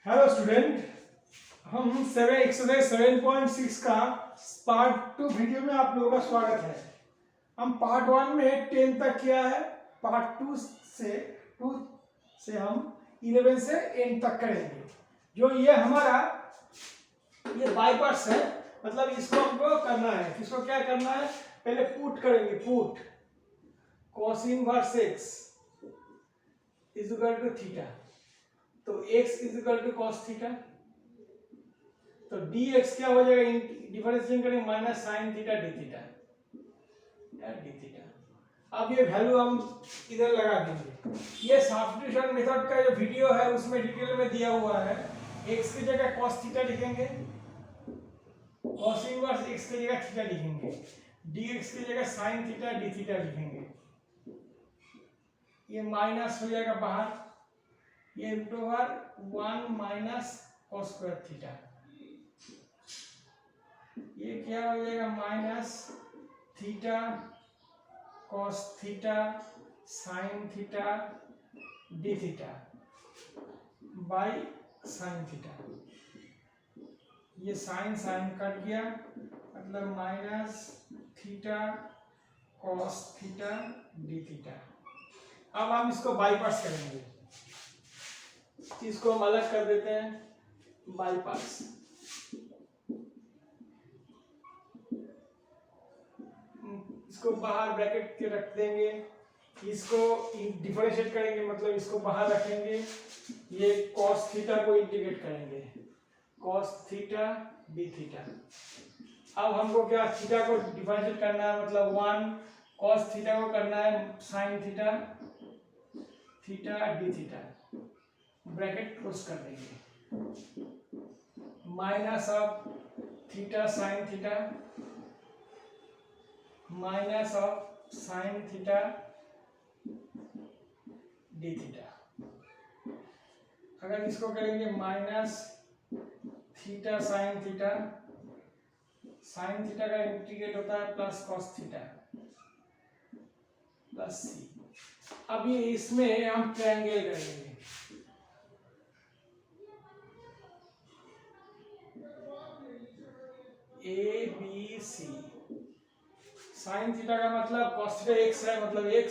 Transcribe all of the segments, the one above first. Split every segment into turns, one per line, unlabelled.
Hello student, हम 7 का part 2 video में आप लोगों का स्वागत है। हम पार्ट 1 में 10 तक किया है, पार्ट 2 से हम 11 से एंड तक करेंगे। जो ये हमारा बाई पार्ट्स है, मतलब इसको हमको करना है। इसको क्या करना है, पहले पुट करेंगे। Put cos inverse x is equal to theta, तो x is equal to cos theta, तो dx क्या हो जाएगा, डिफरेंशिएट करेंगे minus sine theta d theta d theta. अब ये वैल्यू हम इधर लगा देंगे। ये सब्स्टिट्यूशन मेथड का जो वीडियो है उसमें डिटेल में दिया हुआ है। x की जगह cos थीटा लिखेंगे, cos इनवर्स x की जगह थीटा लिखेंगे, dx की जगह साइन थीटा डी थीटा लिखेंगे। ये माइनस हो जाएगा बाहर, ये root over 1 minus cos square theta, ये क्या हो जाएगा minus theta cos theta sine theta d theta by sine theta. ये साइन साइन कट गया, मतलब minus theta cos theta d theta. अब हम इसको बाई पार्ट्स करेंगे, इसको हम अलग कर देते हैं बाई पार्ट्स। इसको बाहर ब्रैकेट के रख देंगे, इसको डिफरेंशिएट करेंगे, मतलब इसको बाहर रखेंगे। ये cos थीटा को इंटीग्रेट करेंगे, cos थीटा डी थीटा। अब हमको क्या थीटा को डिफरेंशिएट करना है, मतलब 1 cos थीटा को करना है sine theta theta d theta, bracket close कर देंगे। Minus of theta sine theta minus of sine theta d theta. अगर इसको करेंगे माइनस थीटा साइन थीटा का इंटीग्रेट होता है plus cos theta plus C. अब ये इसमें हम ट्रायंगल करेंगे, A B C. Sine theta का मतलब cos थीटा x है, मतलब x,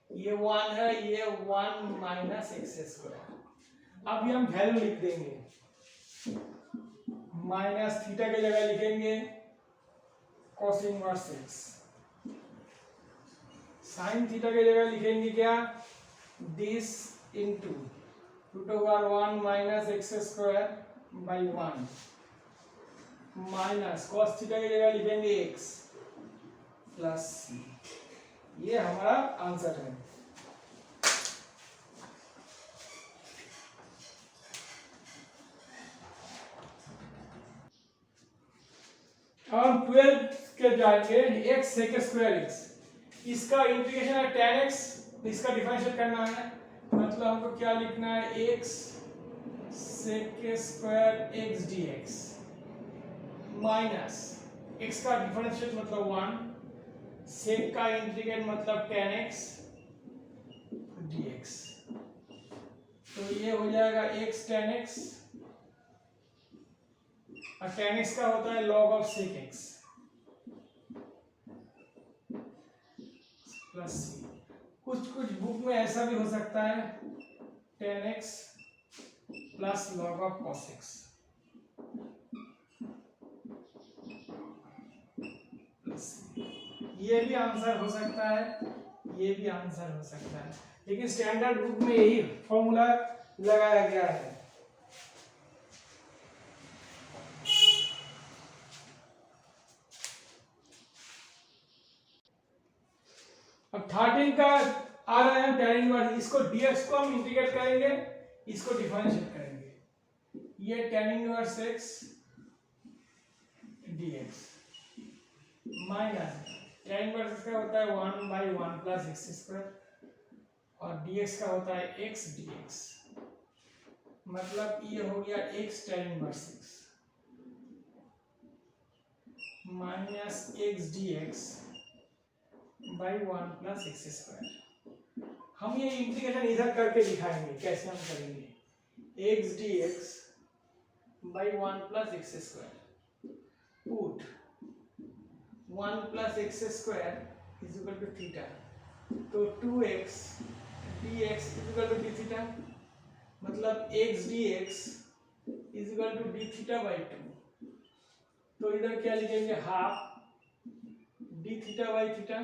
ये 1 है, ये 1 माइनस एक्स स्क्वायर। अब ये हम वैल्यू लिख देंगे, माइनस थीटा की जगह लिखेंगे cos inverse x, sine theta की जगह लिखेंगे क्या, this into root over 1 minus x square by 1 minus cos theta की जगह लिखेंगे x प्लस सी। ये हमारा आंसर है। अब हम 12 के जाएंगे, x सेक स्क्वायर x, इसका इंटीग्रेशन है tan x, इसका डिफरेंशिएट करना है, मतलब हमको क्या लिखना है, x sec square x dx minus x का डिफरेंशिएट मतलब 1, सेक का इंटीग्रेट मतलब tan x dx। तो ये हो जाएगा x tan x, और tan x का होता है log of sec x plus C. कुछ बुक में ऐसा भी हो सकता है tan x plus log of cos x plus C. ये भी आंसर हो सकता है, ये भी आंसर हो सकता है, लेकिन स्टैंडर्ड बुक में यही फॉर्मूला लगाया गया है। अब 13 का आ रहा है tan इनवर्स, इसको dx को हम इंटीग्रेट करेंगे, इसको डिफरेंशिएट करेंगे। ये tan inverse x dx minus tan inverse का होता है 1 बाई 1 प्लस एक्स स्क्वायर, और dx का होता है x dx, मतलब ये हो गया x tan inverse x minus x dx by 1 plus x square. हम ये इंटीग्रेशन इधर करके दिखाएंगे कैसे हम करेंगे। x dx by 1 plus x square, put 1 plus x square is equal to theta, तो 2x dx is equal to D theta, मतलब x dx is equal to D theta by 2। तो इधर क्या लिखेंगे, half D theta by theta,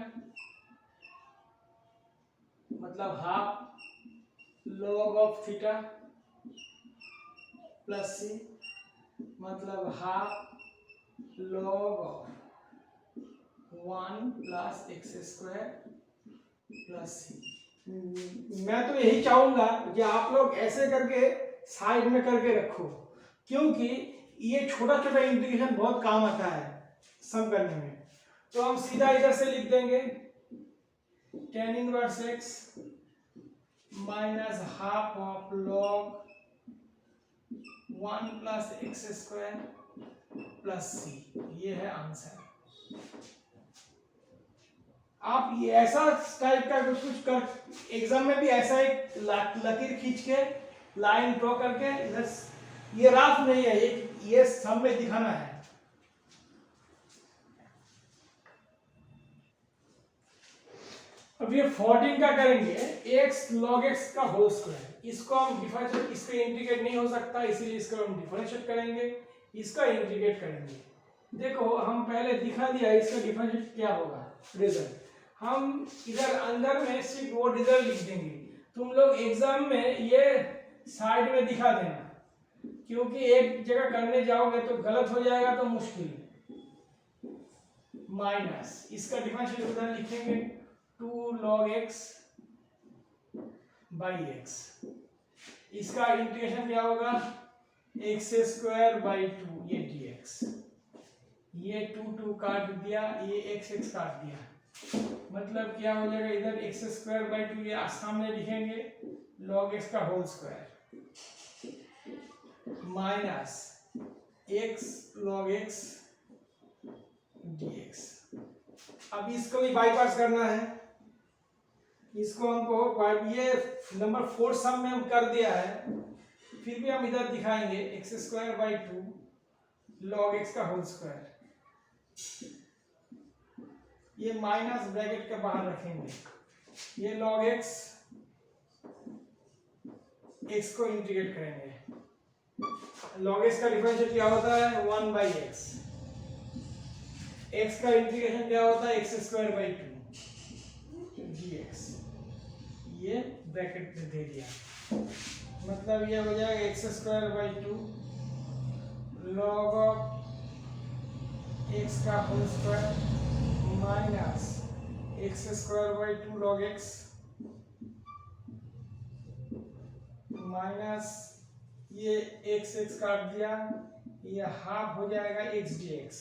मतलब half log of theta plus C, मतलब half log of 1 plus x square plus C. मैं तो यही चाहूंगा कि आप लोग ऐसे करके साइड में करके रखो, क्योंकि ये छोटा छोटा इंटीग्रेशन बहुत काम आता है सम करने में। तो हम सीधा इधर से लिख देंगे tan inverse x minus half of log 1 plus x square plus C, ये है आंसर। आप ये ऐसा टाइप का कुछ कर एग्जाम में भी ऐसा एक लकीर खींच के लाइन ड्रॉ करके इधर, ये राफ नहीं है, ये सम में दिखाना है। अब ये 14 का करेंगे x log x का होल स्क्वायर, इसको हम डिफरेंशिएट, इसको इंटीग्रेट नहीं हो सकता, इसीलिए इसको हम डिफरेंशिएट करेंगे, इसका इंटीग्रेट करेंगे। देखो हम पहले दिखा दिया इसका डिफरेंशिएट क्या होगा, रिजल्ट हम इधर अंदर में सिर्फ वो रिजल्ट लिख देंगे। तुम लोग एग्जाम में ये साइड में दिखा देना, क्योंकि एक जगह करने जाओगे तो गलत हो जाएगा तो मुश्किल। माइनस इसका डिफरेंशिएट उधर लिखेंगे 2 log x बाई x, इसका इंटीग्रेशन क्या होगा, एक्स स्क्वायर बाई 2 ये dx, ये 2 काट दिया, ये x काट दिया, मतलब क्या हो जाएगा, इधर एक्स स्क्वायर बाई 2 ये सामने लिखेंगे log x का whole square minus x log x dx। अब इसको भी बाईपास करना है, इसको हमको ये नंबर 4 सम में हम कर दिया है, फिर भी हम इधर दिखाएंगे x square by 2 log x का होल स्क्वायर, ये माइनस ब्रैकेट के बाहर रखेंगे, ये log x, x को इंटीग्रेट करेंगे, log x का डिफरेंशिएट क्या होता है 1 बाई एक्स, x का इंटीग्रेशन क्या होता है एक्स स्क्वायर बाई 2 dx, ये ब्रैकेट में दे दिया, मतलब ये हो जाएगा x square by 2 log of x का whole square minus x square by 2 log x minus ये x काट दिया, ये हाफ हो जाएगा x dx।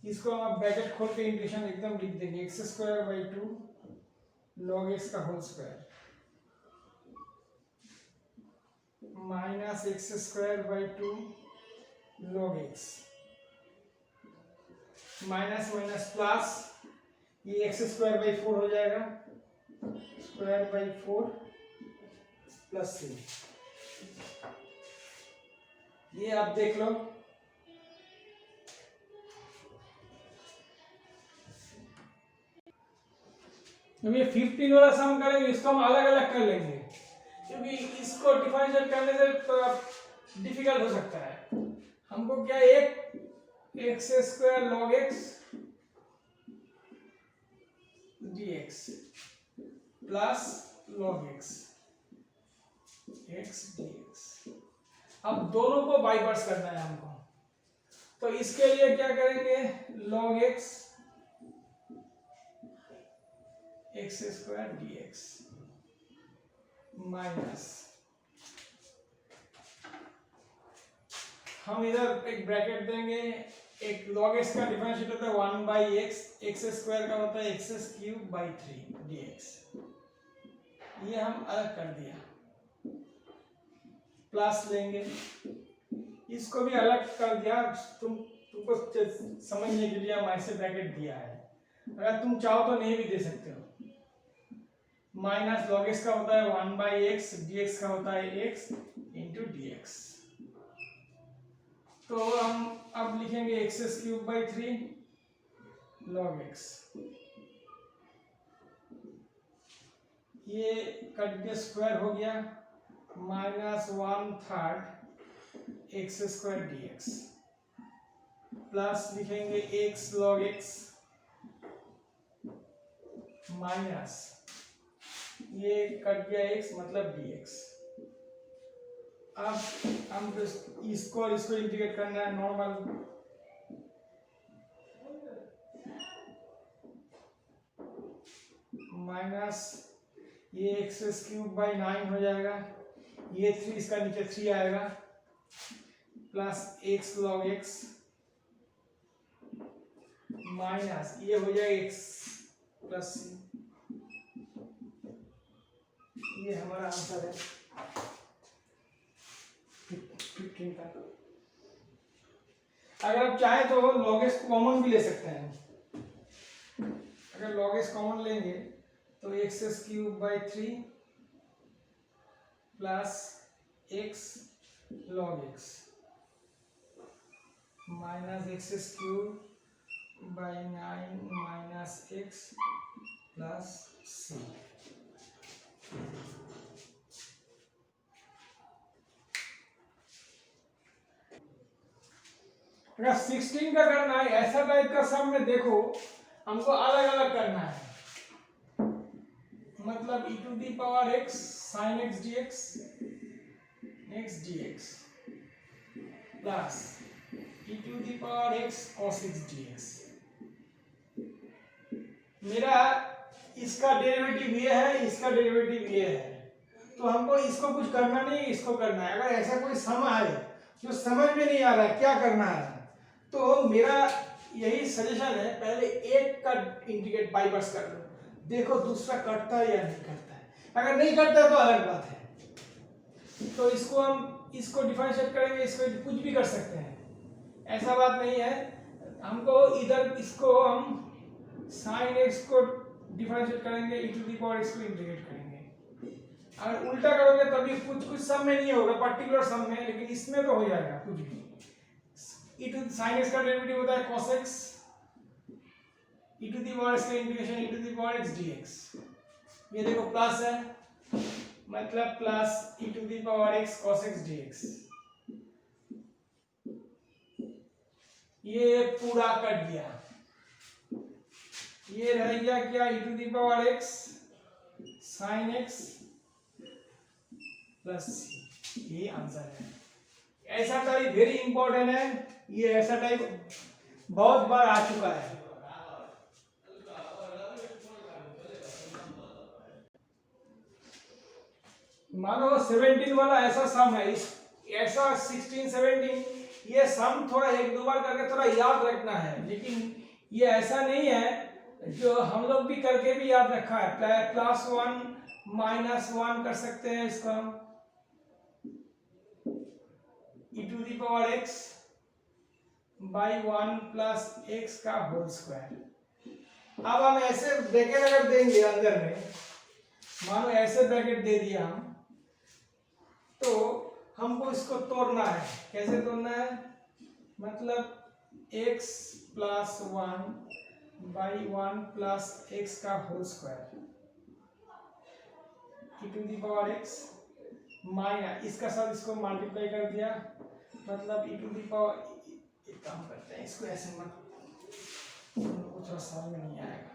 इसको हम ब्रैकेट खोल के इंटीग्रेशन एकदम लिख देंगे x square by 2 log x का whole square minus x square by 2 log x, minus minus plus, ये एक्स स्क्वायर बाई 4 हो जाएगा, स्क्वायर बाई 4 प्लस 3, ये आप देख लो। जब ये 15 वाला सम करेंगे इसको हम अलग अलग कर लेंगे, क्योंकि इसको डिफरेंशिएट करने से थोड़ा डिफिकल्ट हो सकता है। हमको क्या, एक x square log x dx plus log x dx, अब दोनों को बाईपास करना है हमको, तो इसके लिए क्या करेंगे log x x square dx minus, हम इधर एक ब्रैकेट देंगे, एक log x का डिफरेंशिएट होता है 1 बाई एक्स, एक्स स्क्वायर का होता है एक्स क्यूब बाई 3 dx, ये हम अलग कर दिया, प्लस लेंगे, इसको भी अलग कर दिया, तुमको समझने के लिए हम ऐसे ब्रैकेट दिया है, अगर तुम चाहो तो नहीं भी दे सकते हो। माइनस log x का होता है 1 बाई एक्स, dx का होता है x इंटू डी एक्स। तो हम अब लिखेंगे x cube by 3 log x. ये कट के स्क्वायर हो गया, -1/3 x square d x, plus लिखेंगे एक्स लॉग एक्स माइनस ये कट गया एक्स मतलब डी एक्स। अब हम इसको और इसको इंटीग्रेट करना है नॉर्मल, माइनस ये एक्स क्यूब बाई 9 हो जाएगा, ये 3 इसका नीचे 3 आएगा, plus X log X minus ये हो जाएगा एक्स प्लस सी। ये हमारा आंसर है 15 का। अगर आप चाहे तो लॉग एक्स कॉमन भी ले सकते हैं। अगर लॉग एक्स कॉमन लेंगे तो X cube by 3 plus X log X minus X cube by 9 minus X plus C. अगर 16 का करना है ऐसा टाइप का सम में देखो हमको अलग अलग करना है, मतलब e to the power x sin x dx x dx plus e to the power x cos x dx। मेरा इसका डेरिवेटिव ये है, इसका डेरिवेटिव ये है, तो हमको इसको कुछ करना नहीं, इसको करना है। अगर ऐसा कोई सम आए जो समझ में नहीं आ रहा है क्या करना है, तो मेरा यही सजेशन है, पहले एक का इंटीग्रेट बाई पार्ट्स कर लो, देखो दूसरा कटता है या नहीं करता है। अगर नहीं करता है तो अलग बात है, तो इसको हम इसको डिफरेंशिएट करेंगे, इसको कुछ भी कर सकते हैं, ऐसा बात नहीं है। हमको इधर इसको हम sin x को डिफरेंशिएट करेंगे, e to the power x को इंटीग्रेट करेंगे। अगर उल्टा करोगे तभी कुछ सम में नहीं होगा, पर्टिकुलर सम में, लेकिन इसमें तो हो जाएगा कुछ भी। e टू sin x का डेरिवेटिव होता है cos x, e to the power x का integration e to the power x dx। ये देखो प्लस है, मतलब plus e to the power x cos x dx। ये पूरा कट गया, ये रह गया क्या e to the power x sin x plus c। ये आंसर है। ऐसा टाइप वेरी इंपॉर्टेंट है, ये ऐसा टाइप बहुत बार आ चुका है। मानो 17 वाला ऐसा सम है, ऐसा 16 17 ये सम थोड़ा एक दो बार करके थोड़ा याद रखना है, लेकिन ये ऐसा नहीं है जो हम लोग भी करके भी याद रखा है। +1 -1 कर सकते हैं इसको हम, e to the power x by 1 plus x का होल स्क्वायर। अब हम ऐसे ब्रैकेट अगर देंगे अंदर में, मानो ऐसे ब्रैकेट दे दिया हम, तो हमको इसको तोड़ना है। कैसे तोड़ना है, मतलब x plus 1 by 1 plus x का whole square e to the power x minus इसका साथ इसको मल्टीप्लाई कर दिया, मतलब e टू दी पावर, एक काम करते हैं इसको ऐसे मत, कुछ समझ में नहीं आएगा,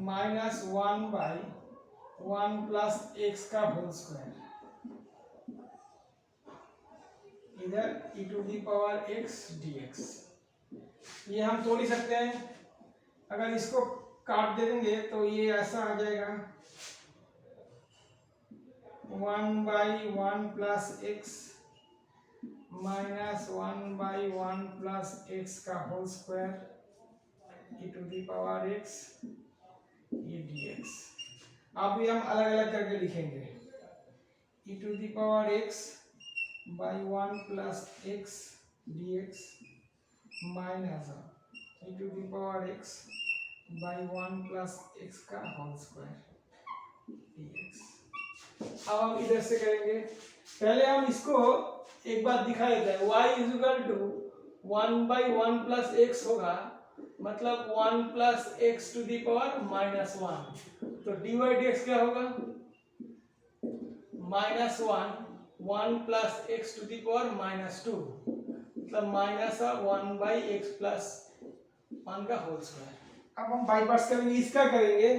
-1 बाई 1 प्लस x का होल स्क्वायर, इधर e to the power x dx। ये हम तोड़ ही सकते हैं, अगर इसको काट दे देंगे तो ये ऐसा आ जाएगा 1 by 1 plus x minus 1 by 1 plus x का whole square e to the power x ये dx। अब ये हम अलग अलग करके लिखेंगे, e to the power x by 1 plus x dx minus e to the power x by 1 plus x का होल स्क्वायर dx। अब हम इधर से करेंगे, पहले हम इसको एक बात दिखा देते हैं। y is equal to 1/1 plus x होगा, मतलब 1 plus x to the power minus 1। तो dy dx क्या होगा? -1 plus x to the power -2, मतलब माइनस 1/x प्लस 1 का होल स्क्वायर। अब हम बाई पार्ट्स करेंगे। इसका करेंगे,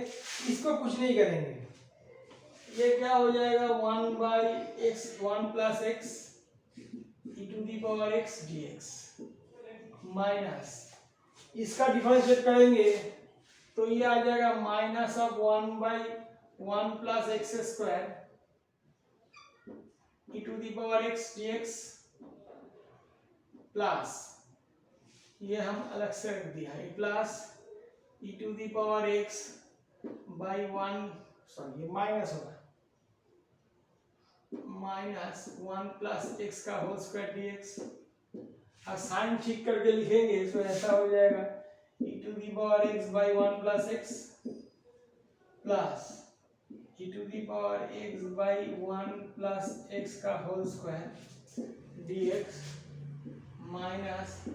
इसको कुछ नहीं करेंगे। ये क्या हो जाएगा? 1 plus x e to the power x dx minus, इसका डिफरेंशिएट करेंगे तो ये आ जाएगा -1/1 plus x square e to the power x dx plus, ये हम अलग से रख दिया है, plus E to the power x by 1, sorry ये माइनस होगा, -1 प्लस एक्स का होल स्क्वायर dx। अब साइन ठीक करके लिखेंगे तो ऐसा हो जाएगा e to the power x by 1 plus X plus E to the power x by 1 plus x का whole square dx minus E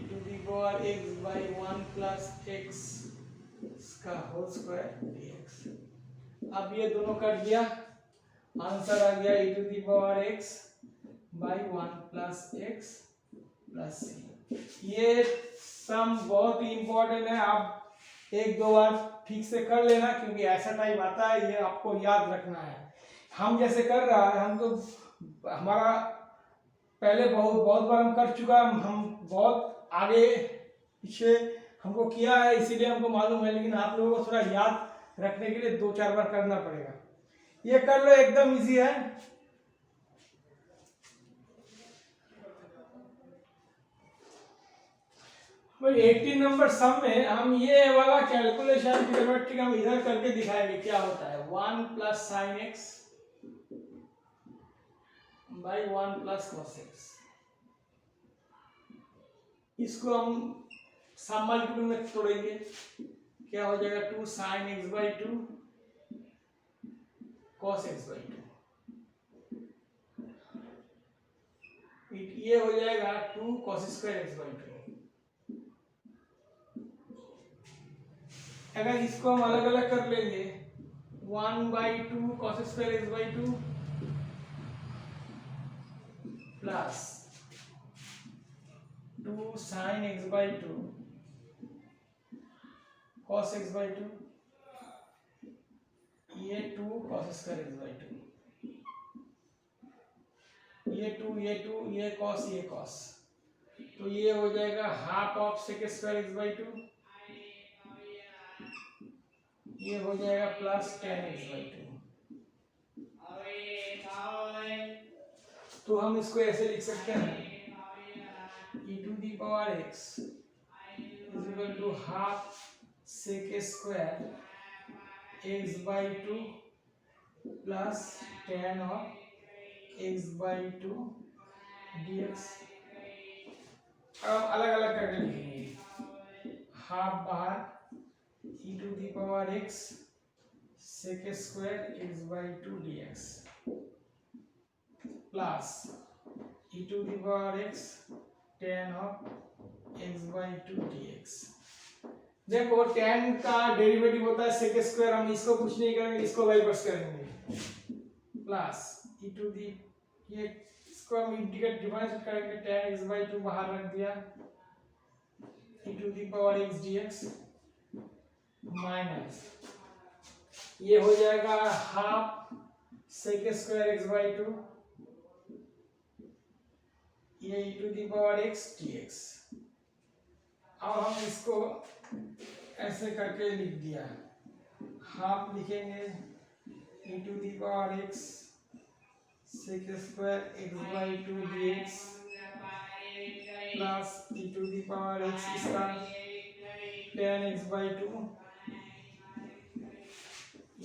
to the power x by 1 plus x का होल स्क्वायर dx। अब ये दोनों cut गया, answer आ गया ई to the power x by 1 plus X plus C. ये sum बहुत ही इंपॉर्टेंट है, आप एक दो बार ठीक से कर लेना, क्योंकि ऐसा टाइप आता है, ये आपको याद रखना है। हम जैसे कर रहा है, हम तो हमारा पहले बहुत बार हम कर चुका, हम बहुत आगे पीछे हमको किया है, इसीलिए हमको मालूम है। लेकिन आप लोगों को थोड़ा याद रखने के लिए 2-4 बार करना पड़ेगा। ये कर लो, एकदम इजी है। भाई 18 नंबर सम में हम ये वाला कैलकुलेशन ट्रिग्नोमेट्रिक हम इधर करके दिखाएंगे क्या होता है। 1 plus sine x by 1 plus cos x, इसको हम सम मल्टीपल में तोड़ेंगे, क्या हो जाएगा? 2 sine x by 2 cos x by 2, ये हो जाएगा 2 कॉस स्क्वायर एक्स बाई 2। अगर इसको हम अलग अलग कर लेंगे, 1/2 cos square x by 2 plus 2 sine x by 2 cos x by 2, ये 2 कॉस स्क्वायर एक्स बाई 2, ये 2 ये कॉस ये कॉस, तो ये हो जाएगा half of sec square x by 2, ये हो जाएगा प्लस 10 एक्स बाई 2। तो हम इसको ऐसे लिख सकते हैं, e to the power x is equal to half sec square x by 2 plus 10 of x by 2 dx। अब अलग अलग करके लिखेंगे, हाफ बाहर e to the power x sec square x by 2 dx plus E to the power x 10 of x by 2 dx। देखो 10 का derivative होता है सेक स्क्वायर, हम इसको कुछ नहीं करेंगे, इसको बाई पास करेंगे, प्लस ई टू दी, ये इसको हम इंटीग्रेट डिफरेंशिएट करेंगे, 10 एक्स बाई 2 बाहर रख दिया, e to the power x dx minus, ये हो जाएगा half sec square x by 2, ये e to the power x dx। अब हम इसको ऐसे करके लिख दिया, हाफ लिखेंगे e to the power x sec square x by 2 dx plus E to the power x इसका 10 एक्स बाई 2,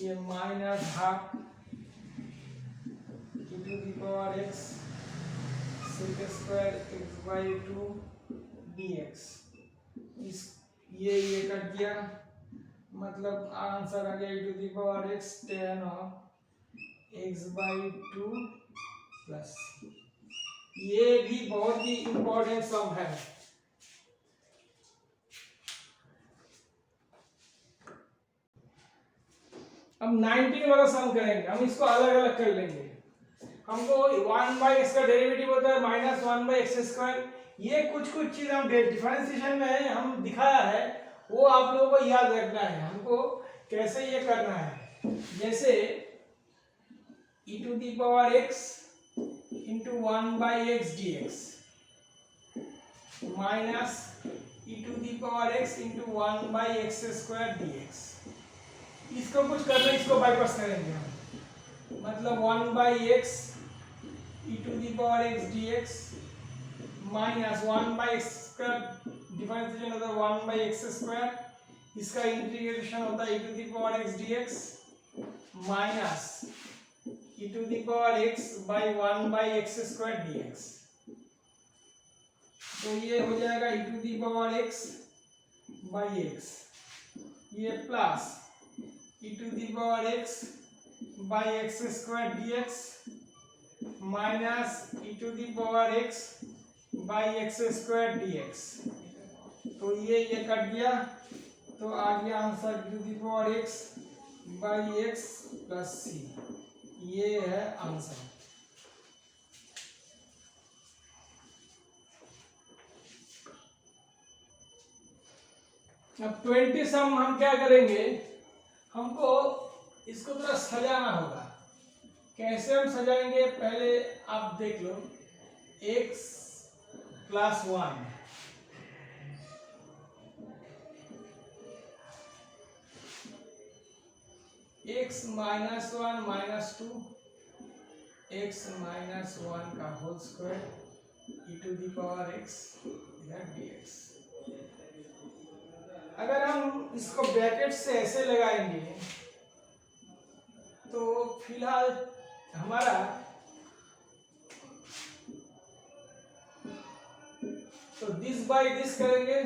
ये minus half e to the power x sec square x by 2 dx। इस ये cut गया, मतलब answer आ गया ई to the power x 10 of x by 2 plus ये भी बहुत ही इंपॉर्टेंट सम है। अब 19 वाला सम करेंगे, हम इसको अलग अलग कर लेंगे। हमको 1/x का डेरिवेटिव होता है -1/x²। ये कुछ कुछ चीज हम डिफरेंशिएशन में हम दिखाया है, वो आप लोगों को याद रखना है। हमको कैसे ये करना है, जैसे e⁻x × 1/x dx minus e⁻x × 1/x² dx। इसको कुछ करना, इसको बाईपास करेंगे हम, मतलब 1/x e⁻x dx minus 1/x का डिफरेंशिएशन होता है 1/x², इसका इंटीग्रेशन होता है e⁻x dx minus e⁻x by 1/x² dx। तो ये हो जाएगा e⁻x बाई x, ये plus e⁻x by x² dx minus e⁻x by x² dx। तो ये कट गया, तो आ गया answer e⁻x by x plus c। ये है आंसर। अब 20 सम हम क्या करेंगे, हमको इसको थोड़ा सजाना होगा। कैसे हम सजाएंगे, पहले आप देख लो। x + 1 x - 1 - 2 x - 1 का होल स्क्वायर e⁻x dx। अगर हम इसको ब्रैकेट से ऐसे लगाएंगे तो फिलहाल हमारा तो दिस बाय दिस करेंगे,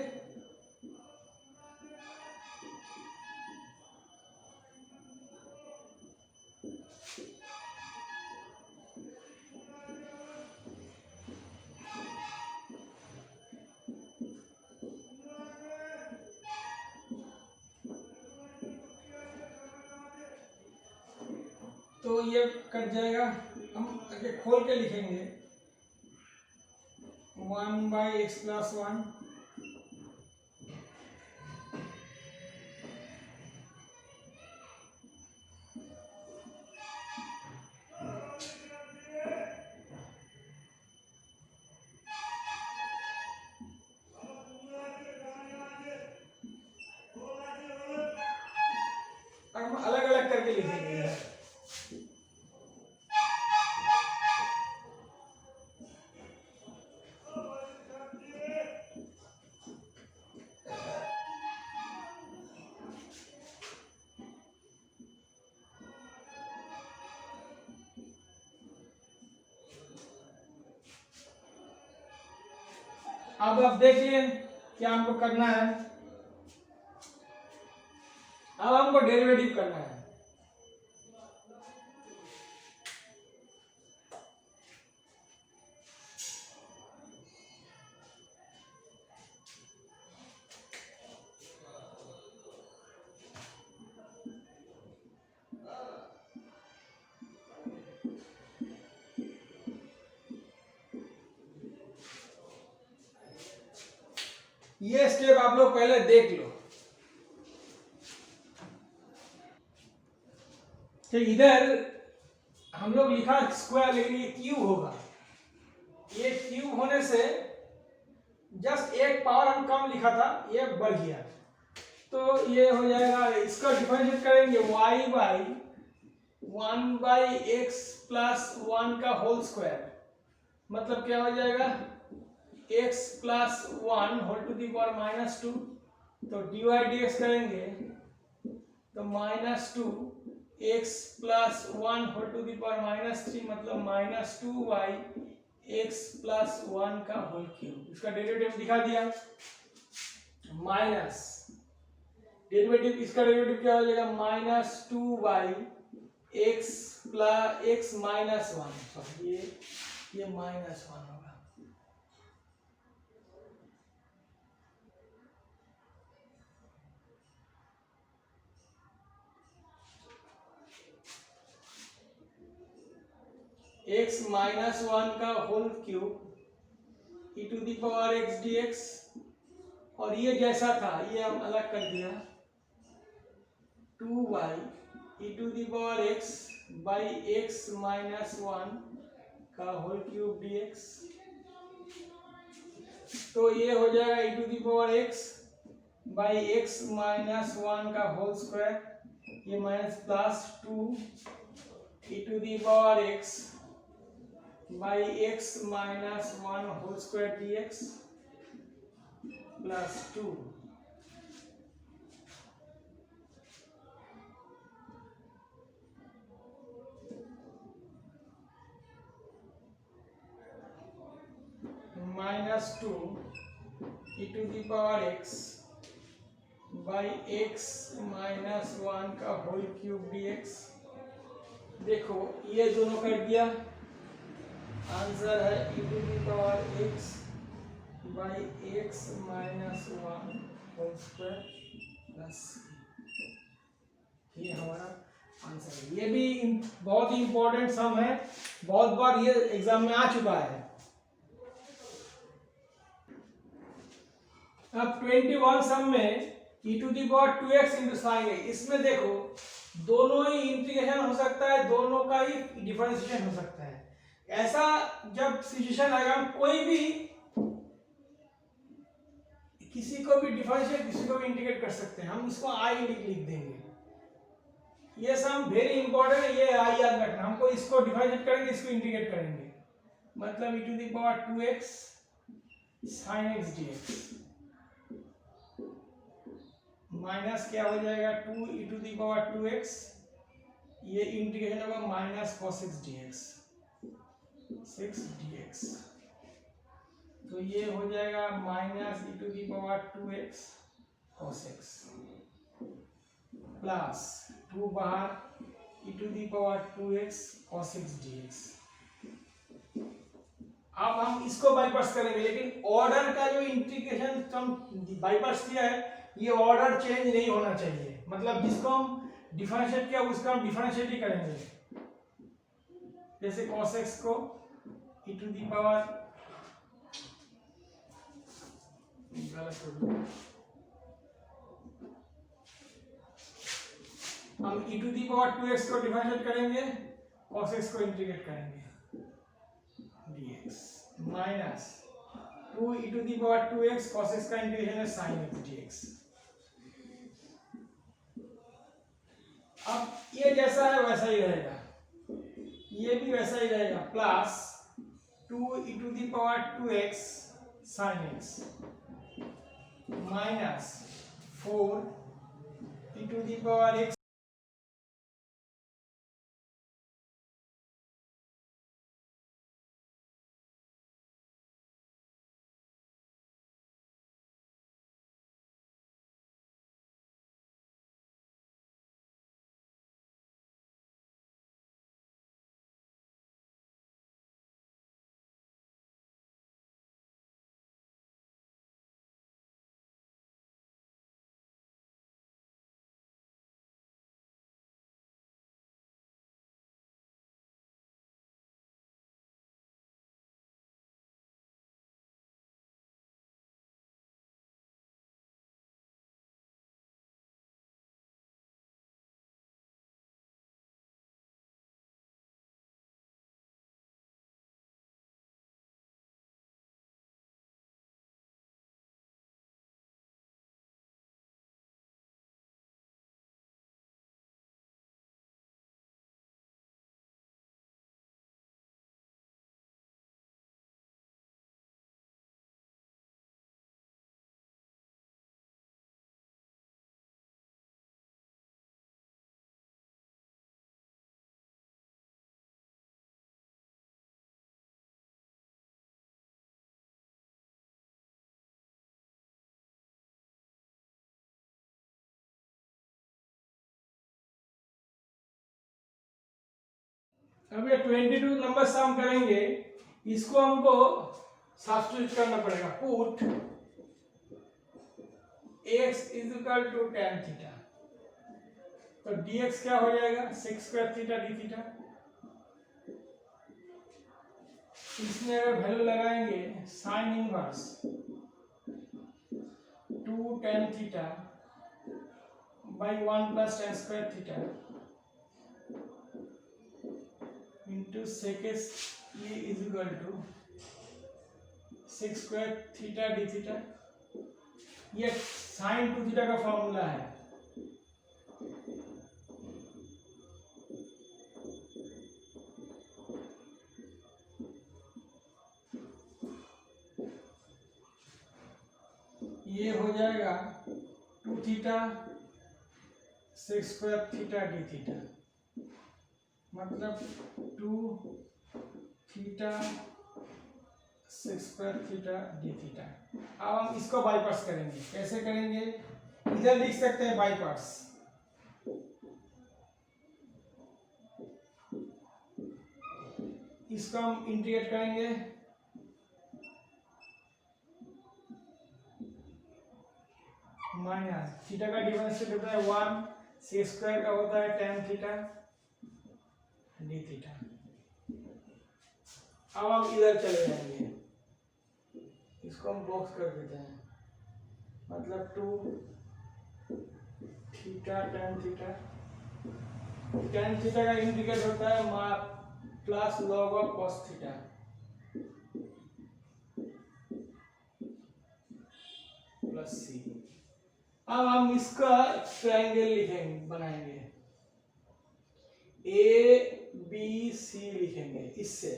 तो ये कट जाएगा। हम आगे खोल के लिखेंगे 1/x + 1 हम अलग अलग करके लिखेंगे। अब आप देखिए क्या हमको करना है। अब हमको डेरिवेटिव करना है। ये स्टेप आप लोग पहले देख लो कि इधर हम लोग लिखा स्क्वायर, लेकिन ये क्यूब होगा। ये क्यूब होने से जस्ट एक पावर हम कम लिखा था, ये बढ़ गया। तो ये हो जाएगा, इसका डिफरेंशिएट करेंगे y/1/x + 1 का होल स्क्वायर, मतलब क्या हो जाएगा x + 1 whole to the power -2। तो dy dx करेंगे तो -2 x + 1 whole to the power -3, मतलब -2y x + 1 का होल क्यूब। इसका डेरिवेटिव दिखा दिया। माइनस डेरिवेटिव, इसका डेरिवेटिव क्या हो जाएगा -2y x plus x minus one, sorry ये माइनस वन होगा। एक्स माइनस वन का whole cube e to the power x d x, और ये जैसा था ये हम अलग कर दिया, 2y e to the power x by x minus one का होल क्यूब डी एक्स। तो ये हो जाएगा e to the power x by x minus one का होल स्क्वायर, ये minus plus 2 e to the power x by x minus one whole square d x plus 2 minus 2 e to the power x by x minus one का whole cube d x. देखो ये दोनों कर दिया, answer है e to the power x by x minus one whole square plus, ये हमारा answer है। ये भी बहुत ही इंपॉर्टेंट सम है, बहुत बार ये एग्जाम में आ चुका है। अब 21 सम में e to the power 2x into sine है, इसमें देखो दोनों ही इंटीग्रेशन हो सकता है, दोनों का ही डिफरेंशिएशन हो सकता है। ऐसा जब सिचुएशन आएगा हम कोई भी किसी को भी डिफरेंशिएट किसी को भी इंटीग्रेट कर सकते हैं, हम इसको आई लिख देंगे। ये सम वेरी इंपॉर्टेंट है, ये आई याद रखना। हमको इसको डिफरेंशिएट करेंगे, इसको इंटीग्रेट करेंगे, मतलब e to the power 2x sin x dx minus क्या हो जाएगा 2 e to the power 2x, ये इंटीग्रेशन होगा minus cos x dx 6 dx। तो ये हो जाएगा minus E to the power 2x cos x plus 2 बाहर e to the power 2x cos x dx। अब हम इसको बाईपास करेंगे, लेकिन ऑर्डर का जो इंटीग्रेशन हम बाईपास किया है ये ऑर्डर चेंज नहीं होना चाहिए, मतलब जिसको हम डिफरेंशिएट किया उसका हम डिफरेंशिएट ही करेंगे। जैसे cos x को e टू दी पावर, हम e to the power 2x को डिफरेंशिएट करेंगे, cos x को इंटीग्रेट करेंगे dx minus 2 e to the power 2x cos x का इंटीग्रेशन है sin x dx। अब ये जैसा है वैसा ही रहेगा, ये भी वैसा ही रहेगा, plus 2 e to the power 2x sin x minus 4 e to the power x अब ये 22 नंबर से हम करेंगे, इसको हमको सब्स्टिट्यूट करना पड़ेगा। Put x is equal to tan theta, तो dx क्या हो जाएगा 6 स्क्वायर थीटा डी थीटा। इसमें अगर वैल्यू लगाएंगे sine inverse 2 tan theta by 1 plus tan square theta into सेकेस ये is equal to 6 square theta d theta. ये साइन 2 थीटा का फॉर्मूला है। ये हो जाएगा 2 theta 6 square theta d theta, मतलब 2 theta 6 square theta d theta. अब हम इसको बाईपास करेंगे। कैसे करेंगे, इधर लिख सकते हैं बाईपास। इसको हम इंटीग्रेट करेंगे, माइनस थीटा का डिफरेंशिएट होता है 1, 6 स्क्वायर का होता है tan थीटा डी थीटा। अब हम इधर चले जाएंगे, इसको हम बॉक्स कर देते हैं, मतलब 2 theta tan theta. tan theta का इंटीग्रेट होता है plus log of cos theta plus c। अब हम इसका ट्रायंगल लिखेंगे, बनाएंगे ABC लिखेंगे। इससे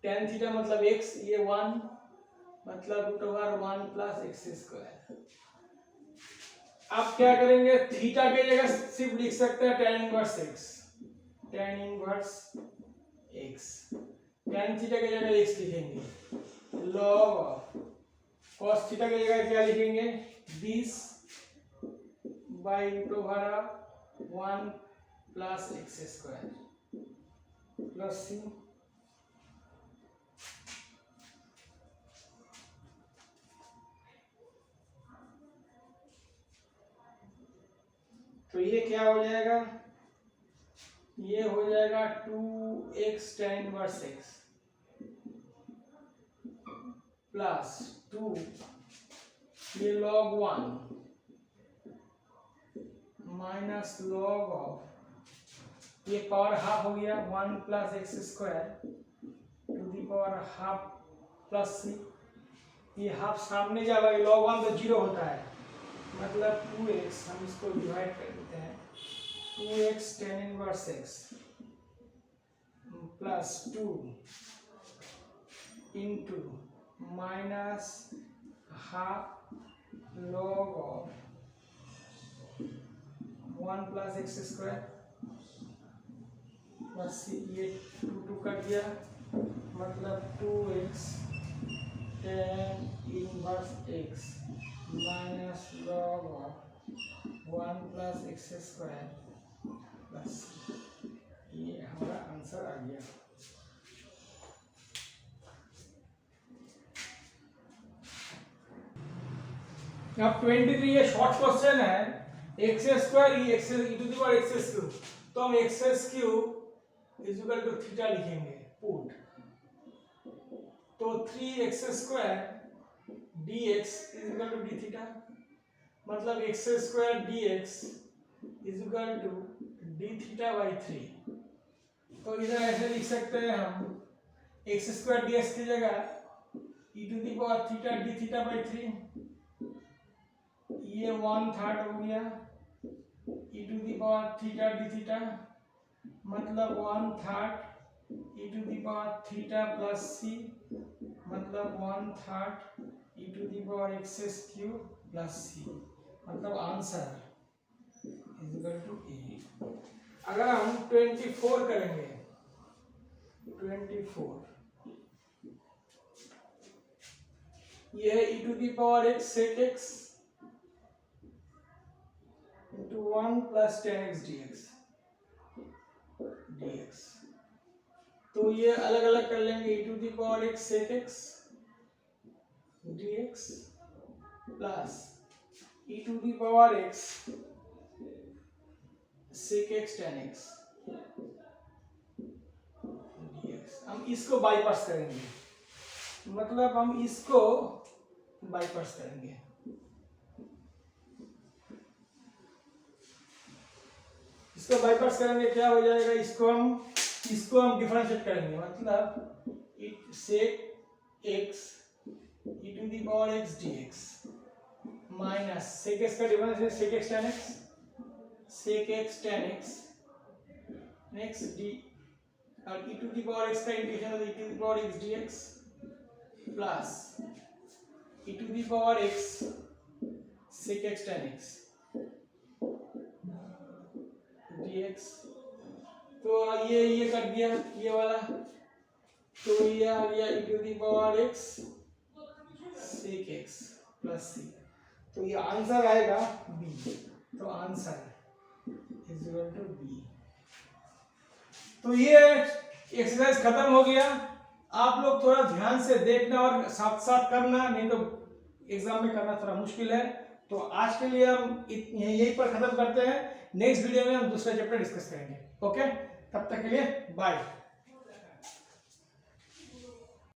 tan थीटा मतलब x, ये 1 मतलब root over 1 plus x square. अब क्या करेंगे, थीटा की जगह सिर्फ लिख सकते हैं tan inverse x, tan inverse x। tan theta की जगह x लिखेंगे, log ऑफ cos थीटा की जगह क्या लिखेंगे, 20 by root over 1 plus x square plus c। तो ये क्या हो जाएगा, ये हो जाएगा 2x tan inverse x plus 2 ये log 1 माइनस log ऑफ ये पावर हाफ हो गया 1 plus x square to the power half plus c। ये हाफ सामने जाएगा, log 1 तो 0 होता है, मतलब 2x, हम इसको डिवाइड कर देते हैं, 2x tan inverse x plus 2 into minus half log of 1 plus x square plus ये 2 कट गया, मतलब 2x tan inverse x minus log of 1 plus x square plus ये हमारा आंसर आ गया। अब 23 ये शॉर्ट क्वेश्चन है, x square e x e to the power x cube, तो हम x cube is equal to theta लिखेंगे। पुट तो 3x square dx is equal to D theta, मतलब x square dx is equal to D theta by 3। तो इधर ऐसे लिख सकते हैं हम, एक्स स्क्वायर dx की जगह e to the power theta d theta by 3, ये 1/3 हो गया ई to the power theta d theta, मतलब 1/3 e to the power theta plus c, मतलब 1/3 e to the power x cube plus c, मतलब answer is equal to a. अगर हम 24 करेंगे, 24 ये है e to the power x sec x into 1 plus tan x dx, तो ये अलग अलग कर लेंगे, e to the power x sec x dx plus e to the power x sec x tan x dx। हम इसको bypass करेंगे, मतलब हम इसको बाईपास करेंगे। इसको बाईपास करेंगे क्या हो जाएगा, इसको हम डिफरेंशिएट करेंगे, मतलब sec x e to the power x dx minus sec x का डिफरेंस है sec x tan x, sec x tan x next d और e to the power x का इंटीग्रेशन है e to the power x dx plus e to the power x sec x tan x dx। तो ये कर दिया ये वाला, तो ये आ गया e to the power x sec x plus c। तो ये आंसर आएगा b। तो answer is equal to b। तो ये एक्सरसाइज खत्म हो गया। आप लोग थोड़ा ध्यान से देखना और साथ साथ करना, नहीं तो एग्जाम में करना थोड़ा मुश्किल है। तो आज के लिए हम यहीं पर खत्म करते हैं। नेक्स्ट वीडियो में हम दूसरा चैप्टर डिस्कस करेंगे। ओके, तब तक के लिए बाय।